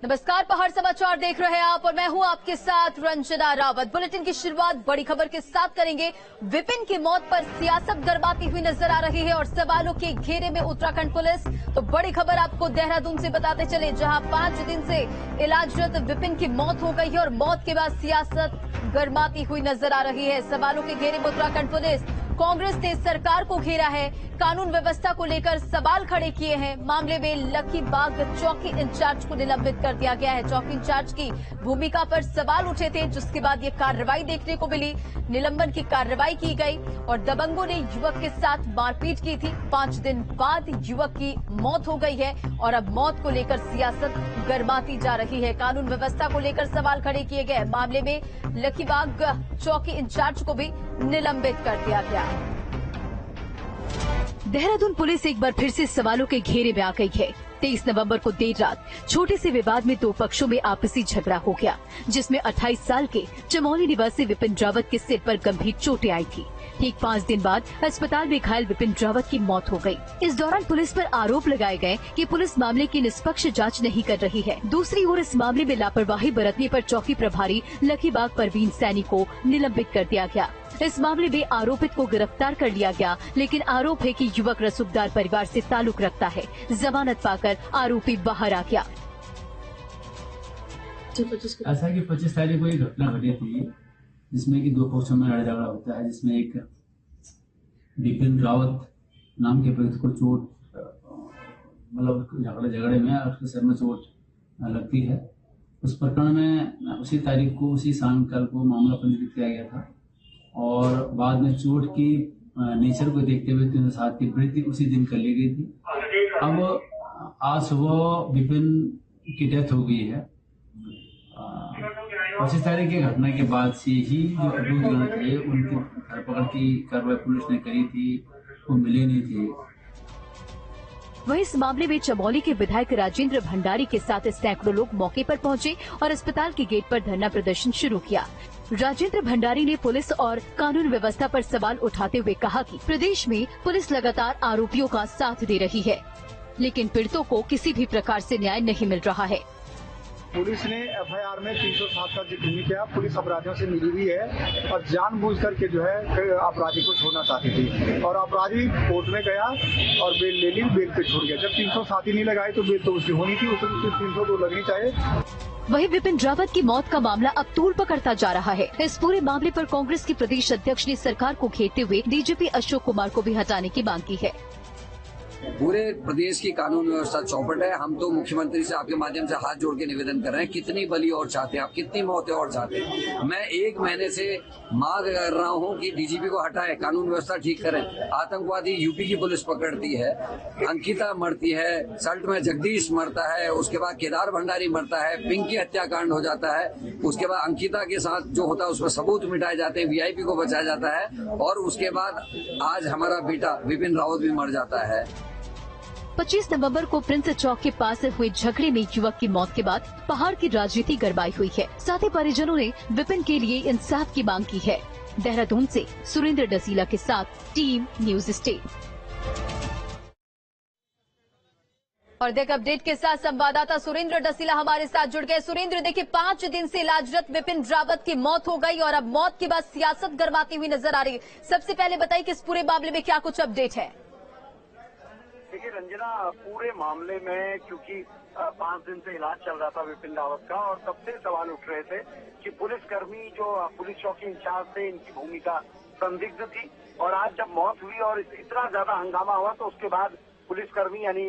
नमस्कार, पहाड़ समाचार देख रहे हैं आप और मैं हूं आपके साथ रंजना रावत। बुलेटिन की शुरुआत बड़ी खबर के साथ करेंगे। विपिन की मौत पर सियासत गरमाती हुई नजर आ रही है और सवालों के घेरे में उत्तराखंड पुलिस। तो बड़ी खबर आपको देहरादून से बताते चले, जहां 5 दिन से इलाजरत विपिन की मौत हो गई है और मौत के बाद सियासत गरमाती हुई नजर आ रही है। सवालों के घेरे में उत्तराखंड पुलिस। कांग्रेस ने सरकार को घेरा है, कानून व्यवस्था को लेकर सवाल खड़े किए हैं। मामले में लखीबाग चौकी इंचार्ज को निलंबित कर दिया गया है। चौकी इंचार्ज की भूमिका पर सवाल उठे थे, जिसके बाद ये कार्रवाई देखने को मिली। निलंबन की कार्रवाई की गई और दबंगों ने युवक के साथ मारपीट की थी। 5 दिन बाद युवक की मौत हो गई है और अब मौत को लेकर सियासत गरमाती जा रही है। कानून व्यवस्था को लेकर सवाल खड़े किए गए। मामले में लखीबाग चौकी इंचार्ज को भी निलंबित कर दिया गया। देहरादून पुलिस एक बार फिर से सवालों के घेरे में आ गई है। 23 नवंबर को देर रात छोटे से विवाद में 2 पक्षों में आपसी झगड़ा हो गया, जिसमें 28 साल के चमोली निवासी विपिन रावत के सिर पर गंभीर चोटें आई थी। ठीक 5 दिन बाद अस्पताल में घायल विपिन रावत की मौत हो गई। इस दौरान पुलिस पर आरोप लगाए गए कि पुलिस मामले की निष्पक्ष जांच नहीं कर रही है। दूसरी ओर इस मामले में लापरवाही बरतने पर चौकी प्रभारी लखीबाग परवीन सैनी को निलंबित कर दिया गया। इस मामले में आरोपित को गिरफ्तार कर लिया गया, लेकिन आरोप है कि युवक रसूखदार परिवार से ताल्लुक रखता है। जमानत पाकर आरोपी बाहर आ गया। ऐसा कि 25 तारीख को एक घटना घटी थी, जिसमें कि 2 पक्षों में लड़ाई झगड़ा होता है, जिसमें एक विपिन रावत नाम के व्यक्ति को चोट मतलब झगड़े में उसके सिर में चोट लगती है। उस प्रकरण में उसी तारीख को, उसी सायंकाल को मामला पंजीकृत किया गया था और बाद में चोट की नेचर को देखते हुए 307 की वृद्धि उसी दिन कर ली गई थी। अब आज सुबह विपिन की डेथ हो गई है। 25 तारीख की घटना के बाद से ही जो अभियुक्त थे, उनकी धरपकड़ की कार्रवाई पुलिस ने करी थी, वो मिले नहीं थे। वहीं इस मामले में चमोली के विधायक राजेंद्र भंडारी के साथ सैकड़ों लोग मौके पर पहुंचे और अस्पताल के गेट पर धरना प्रदर्शन शुरू किया। राजेंद्र भंडारी ने पुलिस और कानून व्यवस्था पर सवाल उठाते हुए कहा कि प्रदेश में पुलिस लगातार आरोपियों का साथ दे रही है, लेकिन पीड़ितों को किसी भी प्रकार से न्याय नहीं मिल रहा है। पुलिस ने एफआईआर में 307 का जिक्र नहीं किया। पुलिस अपराधियों से मिली हुई है और जानबूझ करके जो है अपराधी को छोड़ना चाहती थी और अपराधी कोर्ट में गया और बेल ले ली, बेल पे छोड़ गया। जब 307 ही नहीं लगाई तो बेल तो उसकी होनी थी, उसकी 302 लगनी चाहिए। वहीं विपिन रावत की मौत का मामला अब तूल पकड़ता जा रहा है। इस पूरे मामले पर कांग्रेस के प्रदेश अध्यक्ष ने सरकार को घेरते हुए डीजीपी अशोक कुमार को भी हटाने की मांग की है। पूरे प्रदेश की कानून व्यवस्था चौपट है। हम तो मुख्यमंत्री से आपके माध्यम से हाथ जोड़ के निवेदन कर रहे हैं, कितनी बलि और चाहते हैं आप, कितनी मौतें और चाहते हैं। मैं 1 महीने से मांग कर रहा हूं कि डीजीपी को हटाएं, कानून व्यवस्था ठीक करें। आतंकवादी यूपी की पुलिस पकड़ती है, अंकिता मरती है, सल्ट में जगदीश मरता है, उसके बाद केदार भंडारी मरता है, पिंकी हत्याकांड हो जाता है, उसके बाद अंकिता के साथ जो होता है उसमें सबूत मिटाए जाते हैं, वीआईपी को बचाया जाता है और उसके बाद आज हमारा बेटा विपिन रावत भी मर जाता है। 25 नवंबर को प्रिंस चौक के पास हुए झगड़े में युवक की मौत के बाद पहाड़ की राजनीति गरमाई हुई है। साथ ही परिजनों ने विपिन के लिए इंसाफ की मांग की है। देहरादून से सुरेंद्र डसीला के साथ टीम न्यूज स्टेट। और देख अपडेट के साथ संवाददाता सुरेंद्र डसीला हमारे साथ जुड़ गए। सुरेंद्र, देखिए 5 दिन से इलाजरत विपिन रावत की मौत हो गई और अब मौत के बाद सियासत गरमाती हुई नजर आ रही है। सबसे पहले बताइए कि इस पूरे मामले में क्या कुछ अपडेट है। देखिए रंजना, पूरे मामले में क्योंकि 5 दिन से इलाज चल रहा था विपिन रावत का और तब से सवाल उठ रहे थे कि पुलिसकर्मी जो पुलिस चौकी इंचार्ज थे, इनकी भूमिका संदिग्ध थी और आज जब मौत हुई और इतना ज्यादा हंगामा हुआ तो उसके बाद पुलिसकर्मी यानी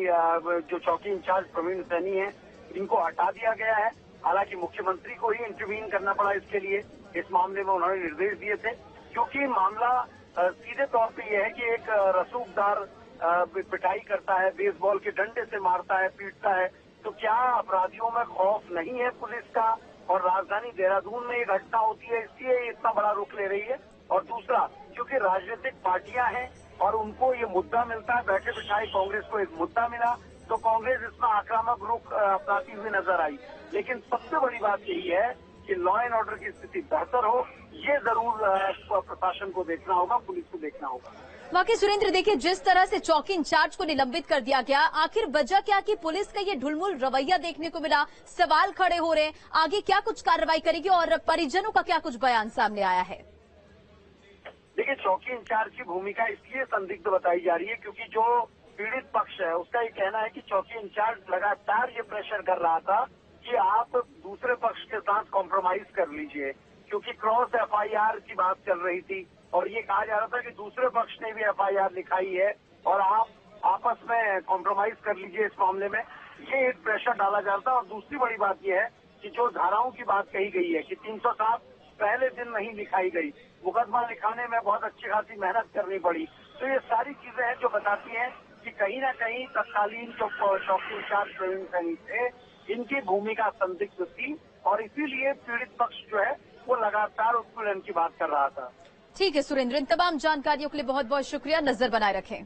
जो चौकी इंचार्ज परवीन सैनी है, इनको हटा दिया गया है। हालांकि मुख्यमंत्री को ही इंटरवीन करना पड़ा इसके लिए। इस मामले में उन्होंने निर्देश दिए थे क्योंकि मामला सीधे तौर पर यह है कि एक रसूखदार पिटाई करता है, बेसबॉल के डंडे से मारता है, पीटता है, तो क्या अपराधियों में खौफ नहीं है पुलिस का? और राजधानी देहरादून में ये घटना होती है, इसलिए इतना बड़ा रुख ले रही है। और दूसरा, क्योंकि राजनीतिक पार्टियां हैं और उनको ये मुद्दा मिलता है, बैठे बिठाए कांग्रेस को एक मुद्दा मिला तो कांग्रेस इसमें आक्रामक रुख अपनाती हुई नजर आई। लेकिन सबसे बड़ी बात यही है कि लॉ एंड ऑर्डर की स्थिति बेहतर हो, ये जरूर प्रशासन को देखना होगा, पुलिस को देखना होगा। वाकई सुरेंद्र, देखिए जिस तरह से चौकी इंचार्ज को निलंबित कर दिया गया, आखिर वजह क्या कि पुलिस का ये ढुलमुल रवैया देखने को मिला, सवाल खड़े हो रहे हैं, आगे क्या कुछ कार्रवाई करेगी और परिजनों का क्या कुछ बयान सामने आया है? देखिए, चौकी इंचार्ज की भूमिका इसलिए संदिग्ध बताई जा रही है क्योंकि जो पीड़ित पक्ष है उसका ये कहना है कि चौकी इंचार्ज लगातार ये प्रेशर कर रहा था कि आप दूसरे पक्ष के साथ कॉम्प्रोमाइज कर लीजिए, क्योंकि क्रॉस एफआईआर की बात चल रही थी और ये कहा जा रहा था कि दूसरे पक्ष ने भी एफआईआर लिखाई है और आप आपस में कॉम्प्रोमाइज कर लीजिए इस मामले में। ये एक प्रेशर डाला जा रहा था। और दूसरी बड़ी बात यह है कि जो धाराओं की बात कही गई है कि 307 पहले दिन नहीं लिखाई गई, मुकदमा लिखाने में बहुत अच्छी खासी मेहनत करनी पड़ी। तो ये सारी चीजें हैं जो बताती हैं कि कहीं ना कहीं तत्कालीन जो चौकी इंचार्ज प्रवीण सैनी थे, इनकी भूमिका संदिग्ध थी और इसीलिए पीड़ित पक्ष जो है वो लगातार उत्पीड़न की बात कर रहा था। ठीक है सुरेंद्र, इन तमाम जानकारियों के लिए बहुत बहुत शुक्रिया। नजर बनाए रखें।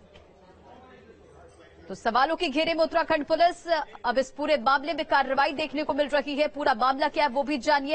तो सवालों के घेरे में उत्तराखंड पुलिस, अब इस पूरे मामले में कार्रवाई देखने को मिल रही है। पूरा मामला क्या है वो भी जानिए।